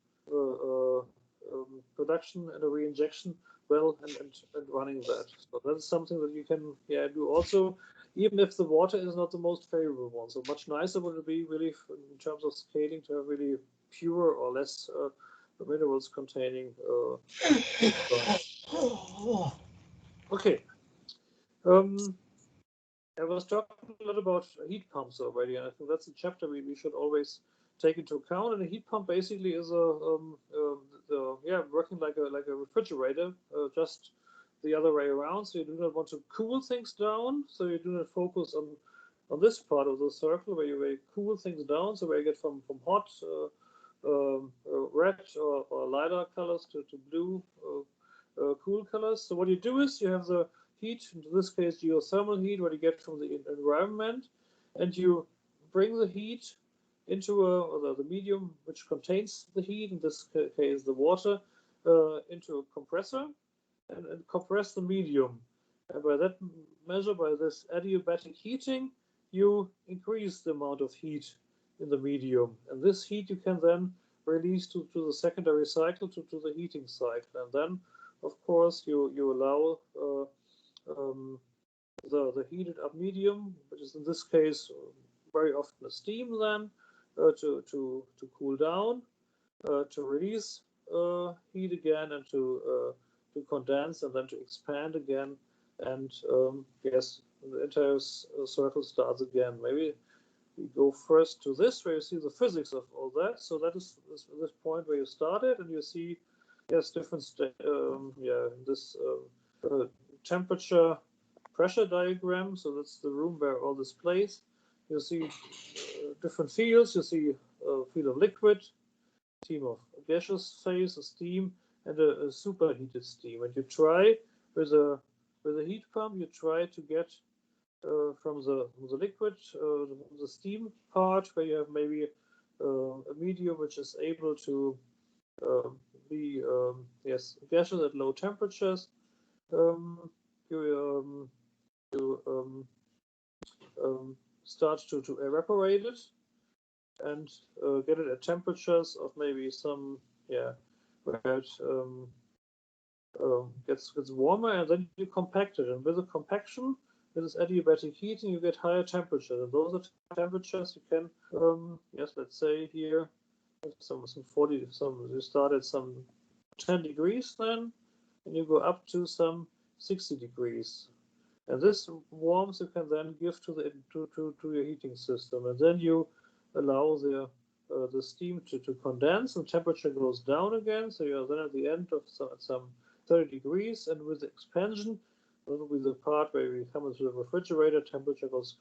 production and a re-injection well, and running that. So that's something that you can do also, even if the water is not the most favorable one. So much nicer would it be really in terms of scaling to have really pure or less minerals containing. Okay. I was talking a lot about heat pumps already, and I think that's a chapter we should always take into account. And a heat pump basically is working like a refrigerator, just the other way around. So you do not want to cool things down. So you do not focus on this part of the circle where you cool things down. So where you get from hot, red or lighter colors to blue, cool colors. So what you do is you have the heat, in this case geothermal heat, what you get from the environment, and you bring the heat into the medium which contains the heat, in this case the water, into a compressor, and compress the medium. And by that measure, by this adiabatic heating, you increase the amount of heat in the medium, and this heat you can then release to the secondary cycle, to the heating cycle, and then of course you allow the heated up medium, which is in this case very often a steam, then to cool down, to release heat again, and to condense, and then to expand again, and the entire circle starts again. Maybe we go first to this, where you see the physics of all that. So that is this point where you started, and you see different this temperature pressure diagram. So that's the room where all this plays. You see different fields. You see a field of liquid, team of gaseous phase, a steam, and a superheated steam. And you try with a heat pump, you try to get from the liquid, the steam part, where you have maybe a medium which is able to be gaseous at low temperatures. You start to evaporate it and get it at temperatures of maybe some where it gets warmer, and then you compact it, and with the compaction, with this adiabatic heating, you get higher temperatures, and those are temperatures you can let's say here some 40, you start at some 10 degrees then, and you go up to some 60 degrees, and this warmth you can then give to your heating system, and then you allow the steam to condense, and temperature goes down again, so you're then at the end of some 30 degrees, and with the expansion, that will be the part where we come into the refrigerator, temperature goes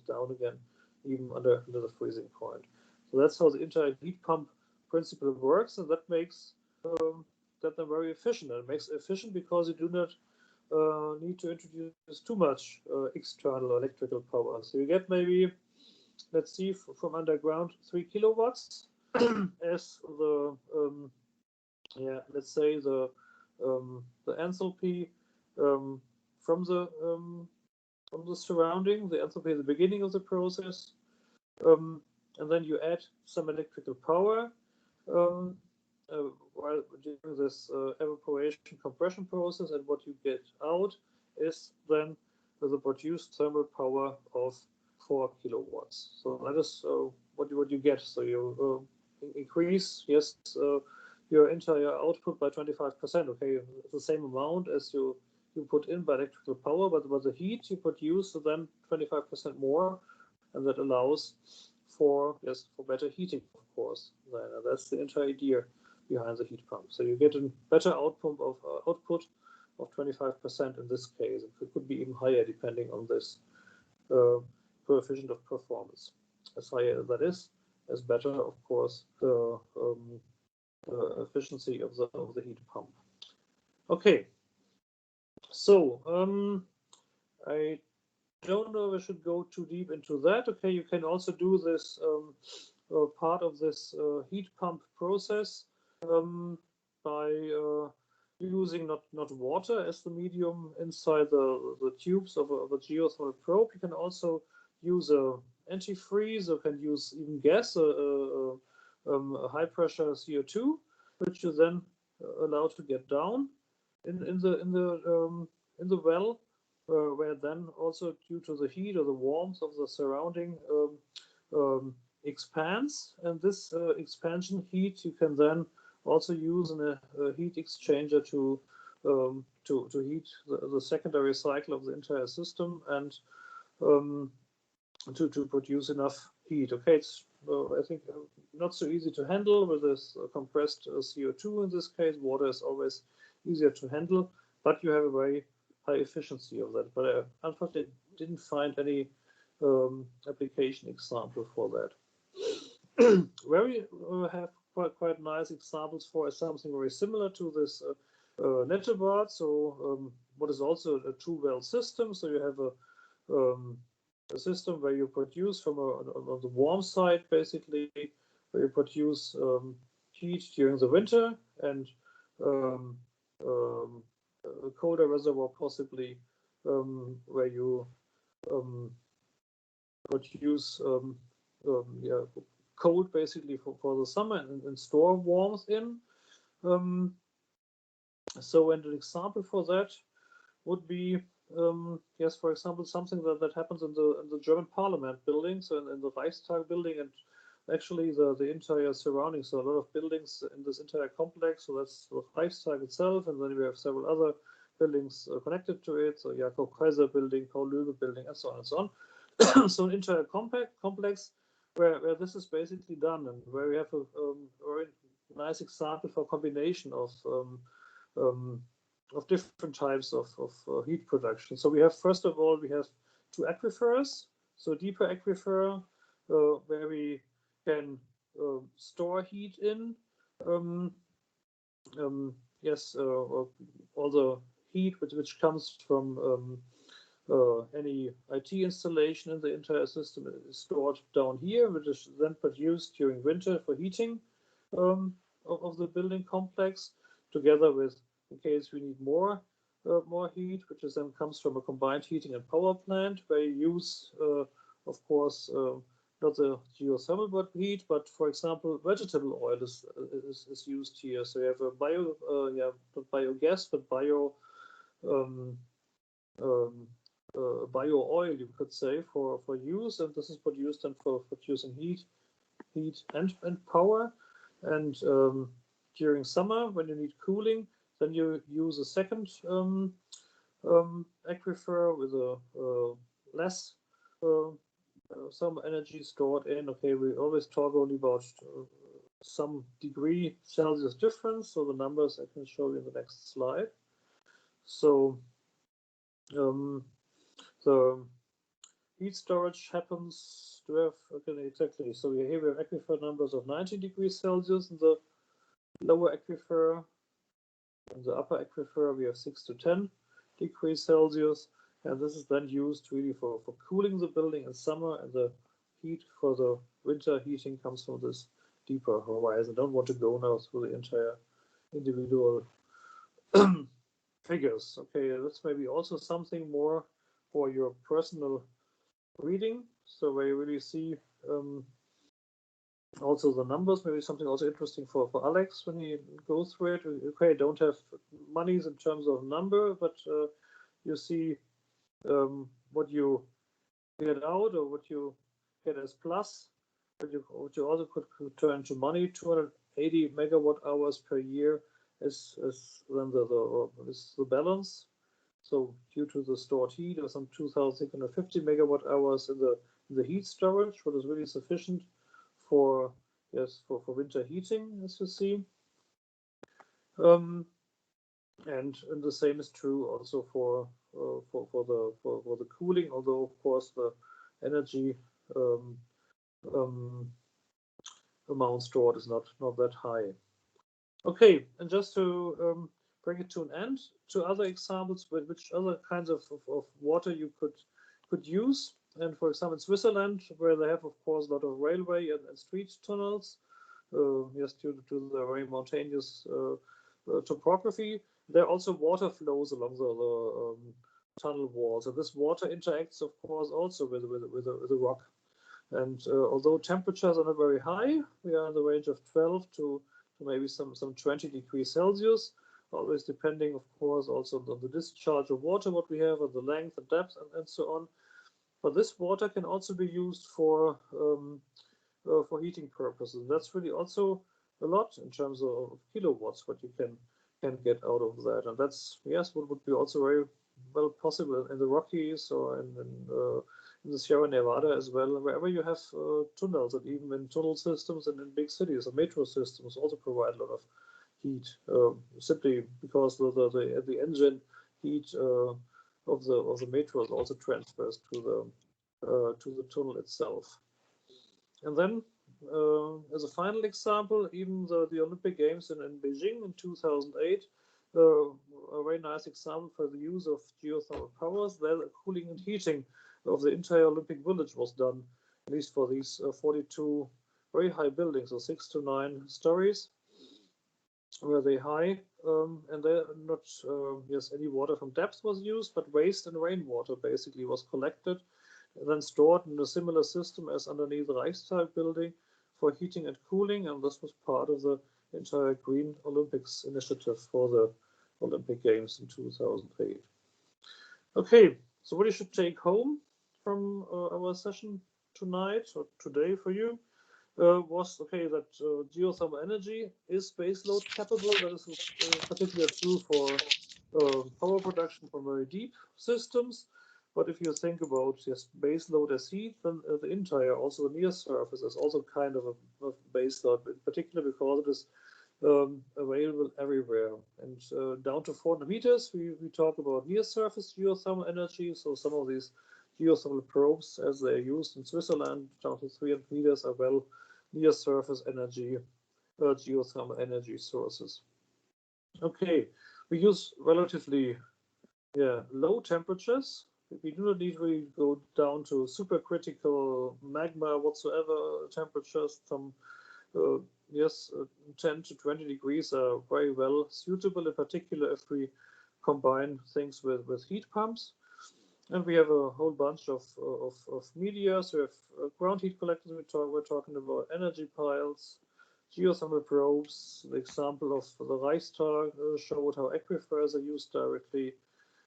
down again, even under the freezing point. So that's how the entire heat pump principle works, and that makes that they're very efficient. And it makes it efficient because you do not need to introduce too much external electrical power. So you get maybe, let's see, from underground 3 kilowatts as the let's say the enthalpy from the surrounding, the enthalpy at the beginning of the process, and then you add some electrical power while doing this evaporation compression process, and what you get out is then the produced thermal power of 4 kilowatts. So that is what you get. So you increase your entire output by 25%. Okay, the same amount as you put in by electrical power, but the heat you produce, so then 25% more, and that allows for better heating, of course. And that's the entire idea behind the heat pump. So you get a better output of 25% in this case. It could be even higher depending on this coefficient of performance. As higher as that is, as better, of course, the efficiency of the heat pump. Okay, so I don't know if I should go too deep into that. Okay, you can also do this part of this heat pump process by using not water as the medium inside the tubes of a geothermal probe. You can also use a antifreeze, or can use even gas, a high pressure CO2, which you then allow to get down in the well, where then also due to the heat or the warmth of the surrounding expands, and this expansion heat you can then also use in a heat exchanger to heat the secondary cycle of the entire system, and to produce enough heat. Okay, it's I think not so easy to handle with this compressed CO2 in this case. Water is always easier to handle, but you have a very high efficiency of that. But I unfortunately didn't find any application example for that. Where we have quite nice examples for is something very similar to this Nettebad. So what is also a two-well system. So you have a system where you produce from on the warm side, basically, where you produce heat during the winter, and a colder reservoir possibly, where you produce cold basically for the summer, and store warmth in. So, and an example for that would be for example, something that happens in the German Parliament building, so in the Reichstag building, and actually the entire surroundings. So a lot of buildings in this entire complex. So that's the Reichstag itself, and then we have several other buildings connected to it. So Jakob Kaiser building, Paul Löbe building, and so on and so on. So an entire complex where this is basically done, and where we have a very nice example for combination of different types of heat production. So we have, first of all, we have two aquifers. So deeper aquifer, where we can store heat in. All the heat which comes from any IT installation in the entire system is stored down here, which is then produced during winter for heating of the building complex, together with, in case we need more heat, which is then comes from a combined heating and power plant, where you use, of course, not the geothermal heat, but for example, vegetable oil is used here. So you have a not biogas, but bio oil, you could say, for use, and this is produced then for producing heat and power. And during summer, when you need cooling, then you use a second aquifer with a less some energy stored in. Okay, we always talk only about some degree Celsius difference, so the numbers I can show you in the next slide. So the heat storage happens to have, okay, exactly. So here we have aquifer numbers of 90 degrees Celsius in the lower aquifer. In the upper aquifer, we have 6 to 10 degrees Celsius. And this is then used really for cooling the building in summer, and the heat for the winter heating comes from this deeper horizon. I don't want to go now through the entire individual figures. Okay, that's maybe also something more for your personal reading. So where you really see also the numbers, maybe something also interesting for Alex when he goes through it. Okay, don't have monies in terms of number, but you see what you get out or what you get as plus, what you also could turn to money. 280 megawatt hours per year is then the balance. So due to the stored heat, there's some 2,650 megawatt hours in the heat storage, what is really sufficient for winter heating, as you see. And the same is true also for the cooling, although of course the energy amount stored is not that high. Okay, and just to bring it to an end, to other examples, which other kinds of water you could use. And for example, in Switzerland, where they have, of course, a lot of railway and street tunnels, yes, due to the very mountainous topography, there are also water flows along the tunnel walls. And this water interacts, of course, also with the rock. And although temperatures are not very high, we are in the range of 12 to maybe some 20 degrees Celsius, always depending, of course, also on the discharge of water, what we have, and the length and depth, and so on. But this water can also be used for heating purposes. And that's really also a lot in terms of kilowatts, what you can get out of that. And that's, yes, what would be also very well possible in the Rockies or in the Sierra Nevada as well, wherever you have tunnels, and even in tunnel systems and in big cities, or metro systems also provide a lot of heat, simply because the engine heat of the metros also transfers to the tunnel itself. And then, as a final example, even the Olympic Games in Beijing in 2008, a very nice example for the use of geothermal powers. There, the cooling and heating of the entire Olympic Village was done, at least for these 42 very high buildings, so 6 to 9 stories, were they high, and there not any water from depth was used, but waste and rainwater basically was collected and then stored in a similar system as underneath the Reichstag building for heating and cooling, and this was part of the entire Green Olympics initiative for the Olympic Games in 2008. Okay, so what you should take home from our session tonight or today for you was, okay, that geothermal energy is baseload capable. That is particularly true for power production from very deep systems. But if you think about just baseload as heat, then the entire, also the near surface, is also kind of a baseload, in particular because it is available everywhere. And down to 400 meters, we talk about near surface geothermal energy. So some of these geothermal probes, as they're used in Switzerland, down to 300 meters, are well near surface energy, geothermal energy sources. Okay, we use relatively low temperatures We do not need to really go down to supercritical magma whatsoever temperatures. Some 10 to 20 degrees are very well suitable, in particular if we combine things with heat pumps. And we have a whole bunch of media. So we have ground heat collectors. We're talking about energy piles, geothermal probes. The example of the Reichstag showed how aquifers are used directly.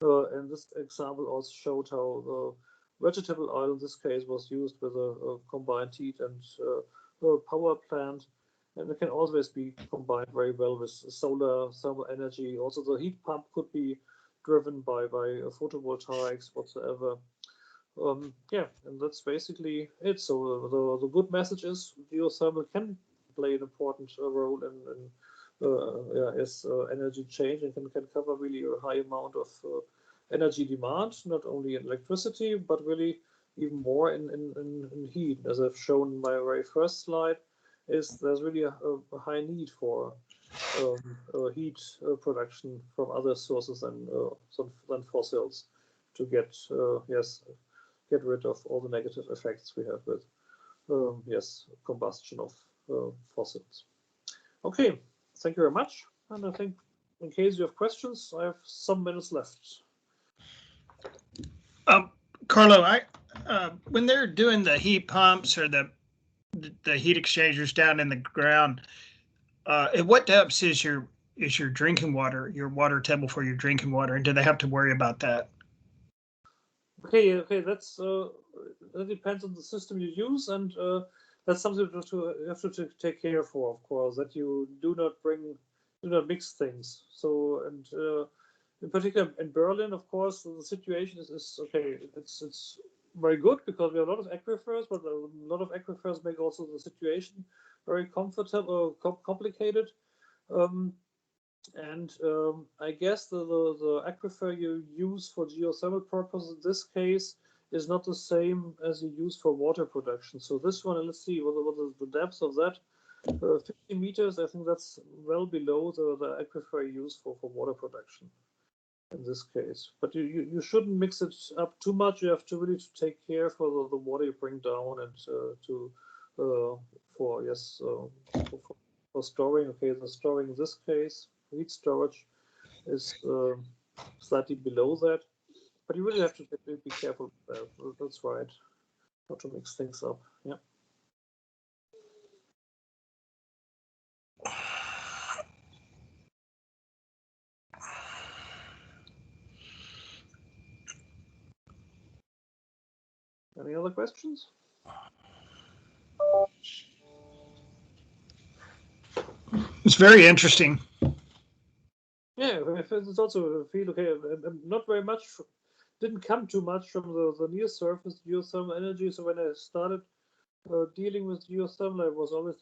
And this example also showed how the vegetable oil in this case was used with a combined heat and power plant. And it can always be combined very well with solar thermal energy. Also, the heat pump could be driven by photovoltaics whatsoever. Yeah, and that's basically it. So the good message is geothermal can play an important role in energy change and can cover really a high amount of energy demand, not only in electricity, but really even more in heat. As I've shown in my very first slide, there's really a high need for heat production from other sources than fossils to get rid of all the negative effects we have with combustion of fossils. Okay, thank you very much. And I think in case you have questions, I have some minutes left. Carlo, when they're doing the heat pumps or the heat exchangers down in the ground, at what depths is your drinking water, your water table for your drinking water, and do they have to worry about that? Okay, that's that depends on the system you use, and that's something you have to take care for, of course, that you do not mix things. So, and in particular in Berlin, of course, the situation is okay. It's very good because we have a lot of aquifers, but a lot of aquifers make also the situation very complicated. I guess the aquifer you use for geothermal purposes in this case is not the same as you use for water production. So this one, let's see what is the depth of that. 50 meters, I think that's well below the aquifer you use for water production in this case. But you shouldn't mix it up too much. You have to really take care for the water you bring down and for storing. Okay, the storing in this case, heat storage is slightly below that, but you really have to be careful with that. That's right, not to mix things up. Yeah. Any other questions? It's very interesting. Yeah, it's also a field. Okay, not very much. Didn't come too much from the near surface geothermal energy. So when I started dealing with geothermal, I was always thinking